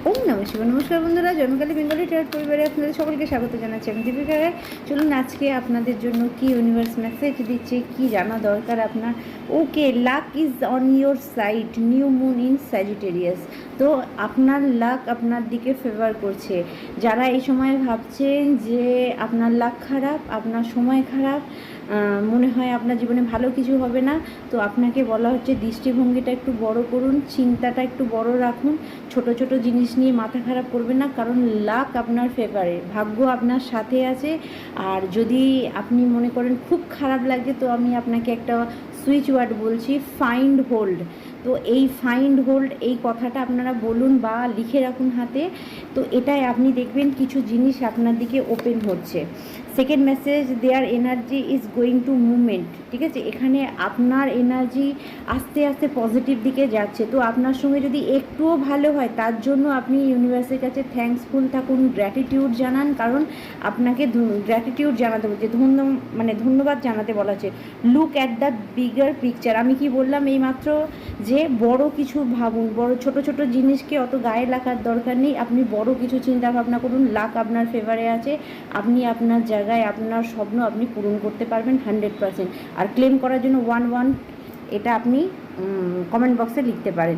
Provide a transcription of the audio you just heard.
ওম নমঃ শিবায়। নমস্কার বন্ধুরা, জন্মকালী বেঙ্গলি ট্যারট পরিবারে আপনাদের সকলকে স্বাগত জানাচ্ছি। আমি দীপিকা রায়। চলুন আজকে আপনাদের জন্য কি ইউনিভার্স মেসেজ দিচ্ছে, কি জানা দরকার আপনার। Okay, luck is on your side, new moon in Sagittarius. তো আপনার লাক আপনার দিকে ফেভার করছে। যারা এই সময় ভাবছেন যে আপনার লাক খারাপ, আপনার সময় খারাপ, মনে হয় আপনার জীবনে ভালো কিছু হবে না, তো আপনাকে বলা হচ্ছে দৃষ্টিভঙ্গিটা একটু বড় করুন, চিন্তাটা একটু বড় রাখুন, ছোট ছোট জিনিস নিয়ে মাথা খারাপ করবেন না, কারণ লাক আপনার ফেভারে, ভাগ্য আপনার সাথে আছে। আর যদি আপনি মনে করেন খুব খারাপ লাগছে, তো আমি আপনাকে একটা সুইচ ওয়ার্ড বলছি, ফাইন্ড হোল্ড। তো এই ফাইন্ড হোল্ড, এই কথাটা আপনারা বলুন বা লিখে রাখুন হাতে। তো এটাই আপনি দেখবেন কিছু জিনিস আপনার দিকে ওপেন হচ্ছে। Second message, their energy is going to movement. ঠিক আছে, এখানে আপনার এনার্জি আস্তে আস্তে পজিটিভ দিকে যাচ্ছে। তো আপনার সঙ্গে যদি একটুও ভালো হয়, তার জন্য আপনি ইউনিভার্সের কাছে থ্যাঙ্কসফুল থাকুন, গ্র্যাটিটিউড জানান, কারণ আপনাকে গ্র্যাটিটিউড জানাতে বলছে, ধন্যবাদ জানাতে বলা হচ্ছে। Look at the bigger picture. আমি কি বললাম এইমাত্র, যে বড় কিছু ভাবুন, বড় ছোট ছোট জিনিসকে অত গায়ে লাগার দরকার নেই, আপনি বড় কিছু চিন্তা ভাবনা করুন। লাক আপনার ফেভারে আছে, আপনি আপনার জায়গায় আপনার স্বপ্ন আপনি পূরণ করতে পারবেন 100%। আর ক্লেম করার জন্য 11 এটা আপনি কমেন্ট বক্সে লিখতে পারেন।